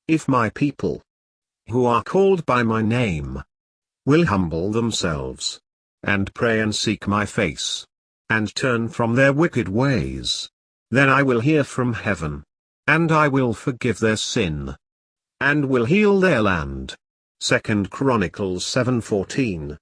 If my people, who are called by my name, will humble themselves, and pray and seek my face, and turn from their wicked ways, then I will hear from heaven, and I will forgive their sin, and will heal their land. 2 Chronicles 7:14.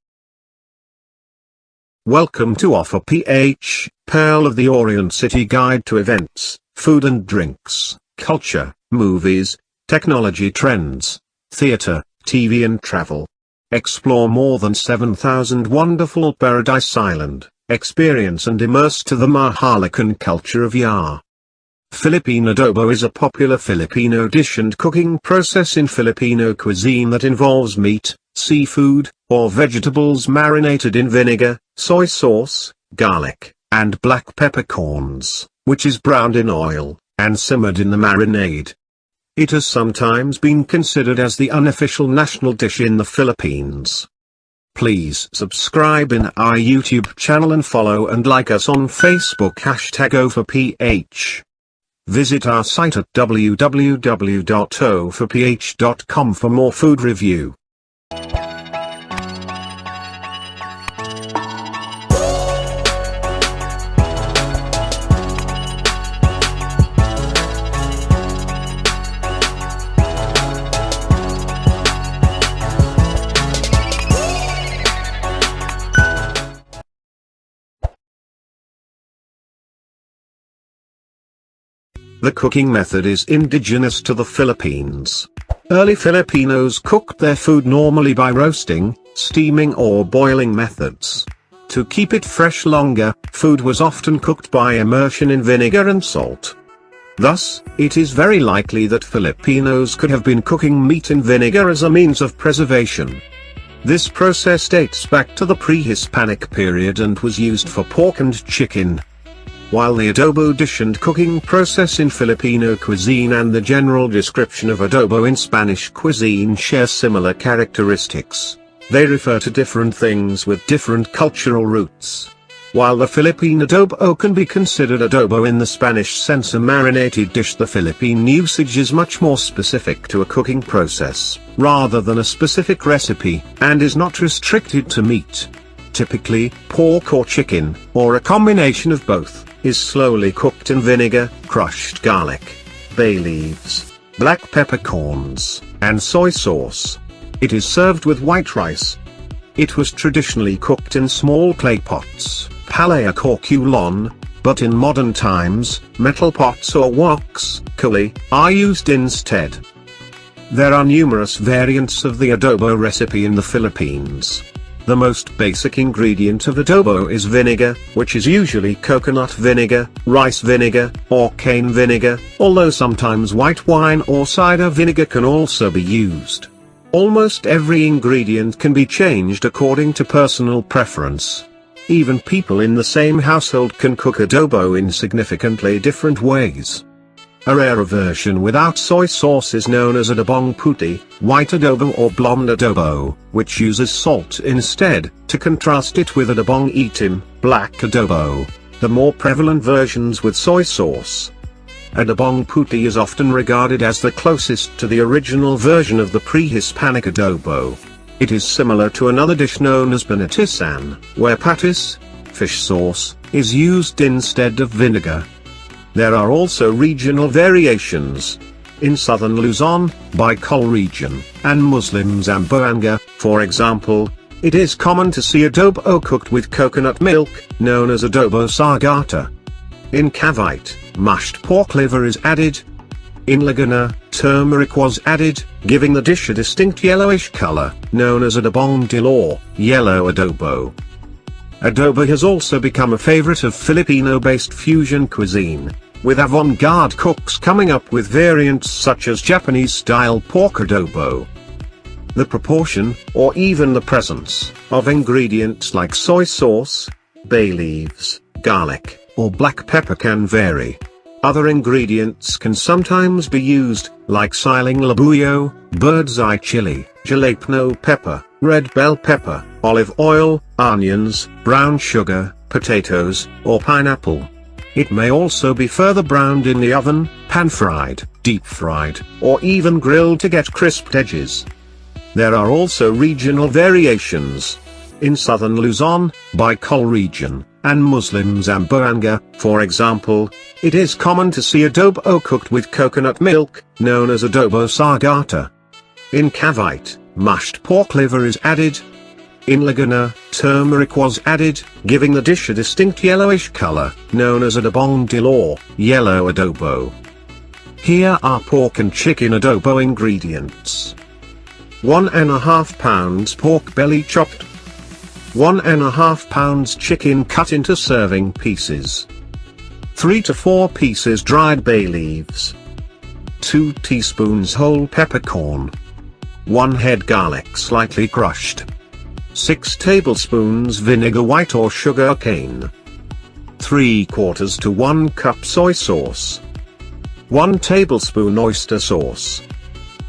Welcome to OphirPh, Pearl of the Orient City Guide to Events, Food and Drinks, Culture, Movies, Technology Trends, Theater, TV and Travel. Explore more than 7,000 wonderful Paradise Island, experience and immerse to the Mahalacan culture of Yar. Philippine adobo is a popular Filipino dish and cooking process in Filipino cuisine that involves meat, seafood, or vegetables marinated in vinegar, soy sauce, garlic, and black peppercorns, which is browned in oil, and simmered in the marinade. It has sometimes been considered as the unofficial national dish in the Philippines. Please subscribe in our YouTube channel and follow and like us on Facebook #OphirPh. Visit our site at www.ophirph.com for more food review. The cooking method is indigenous to the Philippines. Early Filipinos cooked their food normally by roasting, steaming or boiling methods. To keep it fresh longer, food was often cooked by immersion in vinegar and salt. Thus, it is very likely that Filipinos could have been cooking meat in vinegar as a means of preservation. This process dates back to the pre-Hispanic period and was used for pork and chicken. While the adobo dish and cooking process in Filipino cuisine and the general description of adobo in Spanish cuisine share similar characteristics, they refer to different things with different cultural roots. While the Philippine adobo can be considered adobo in the Spanish sense, a marinated dish, the Philippine usage is much more specific to a cooking process, rather than a specific recipe, and is not restricted to meat. Typically, pork or chicken, or a combination of both, is slowly cooked in vinegar, crushed garlic, bay leaves, black peppercorns, and soy sauce. It is served with white rice. It was traditionally cooked in small clay pots, palaya or culon, but in modern times, metal pots or woks, kuli, are used instead. There are numerous variants of the adobo recipe in the Philippines. The most basic ingredient of adobo is vinegar, which is usually coconut vinegar, rice vinegar, or cane vinegar, although sometimes white wine or cider vinegar can also be used. Almost every ingredient can be changed according to personal preference. Even people in the same household can cook adobo in significantly different ways. A rarer version without soy sauce is known as adobong puti, white adobo or blonde adobo, which uses salt instead, to contrast it with adobong itim, black adobo, the more prevalent versions with soy sauce. Adobong puti is often regarded as the closest to the original version of the pre-Hispanic adobo. It is similar to another dish known as panitisan, where patis, fish sauce, is used instead of vinegar. There are also regional variations. In southern Luzon, Bicol region, and Muslim Zamboanga, for example, it is common to see adobo cooked with coconut milk, known as adobo sagata. In Cavite, mashed pork liver is added. In Laguna, turmeric was added, giving the dish a distinct yellowish color, known as adobong dilaw, yellow adobo. Adobo has also become a favorite of Filipino-based fusion cuisine, with avant-garde cooks coming up with variants such as Japanese-style pork adobo. The proportion, or even the presence, of ingredients like soy sauce, bay leaves, garlic, or black pepper can vary. Other ingredients can sometimes be used, like siling labuyo, bird's eye chili, jalapeno pepper, red bell pepper, olive oil, onions, brown sugar, potatoes, or pineapple. It may also be further browned in the oven, pan-fried, deep fried, or even grilled to get crisped edges. There are also regional variations. In southern Luzon, Bicol region, and Muslim Zamboanga, for example, it is common to see adobo cooked with coconut milk, known as adobo sagata. In Cavite, mashed pork liver is added. In Laguna, turmeric was added, giving the dish a distinct yellowish color, known as adobong dilaw, yellow adobo. Here are pork and chicken adobo ingredients. 1½ pounds pork belly chopped. 1½ pounds chicken cut into serving pieces. 3 to 4 pieces dried bay leaves. 2 teaspoons whole peppercorn. 1 head garlic slightly crushed. 6 tablespoons vinegar white or sugar cane. 3/4 to 1 cup soy sauce. 1 tablespoon oyster sauce.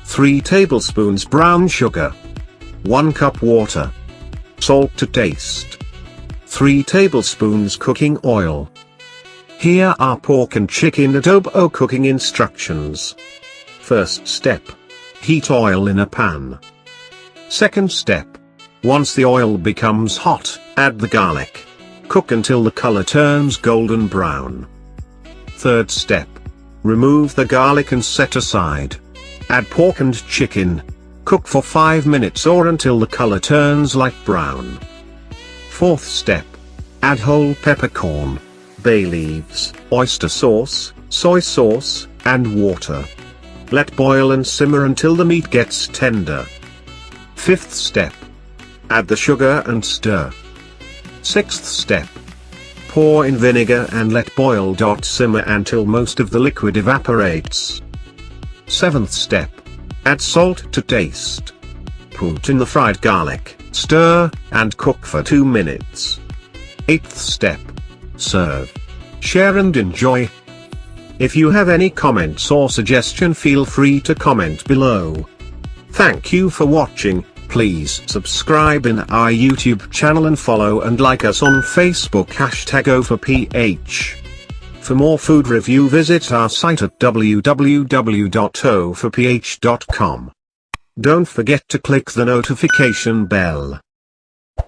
3 tablespoons brown sugar. 1 cup water. Salt to taste. 3 tablespoons cooking oil. Here are pork and chicken adobo cooking instructions. First step. Heat oil in a pan. Second step. Once the oil becomes hot, add the garlic. Cook until the color turns golden brown. Third step. Remove the garlic and set aside. Add pork and chicken. Cook for 5 minutes or until the color turns light brown. Fourth step. Add whole peppercorn, bay leaves, oyster sauce, soy sauce, and water. Let boil and simmer until the meat gets tender. Fifth step. Add the sugar and stir. Sixth step. Pour in vinegar and let boil. Simmer until most of the liquid evaporates. Seventh step. Add salt to taste. Put in the fried garlic, stir, and cook for 2 minutes. Eighth step. Serve. Share and enjoy. If you have any comments or suggestion, feel free to comment below. Thank you for watching. Please subscribe in our YouTube channel and follow and like us on Facebook #OphirPh. For more food review, visit our site at www.ophirph.com. Don't forget to click the notification bell.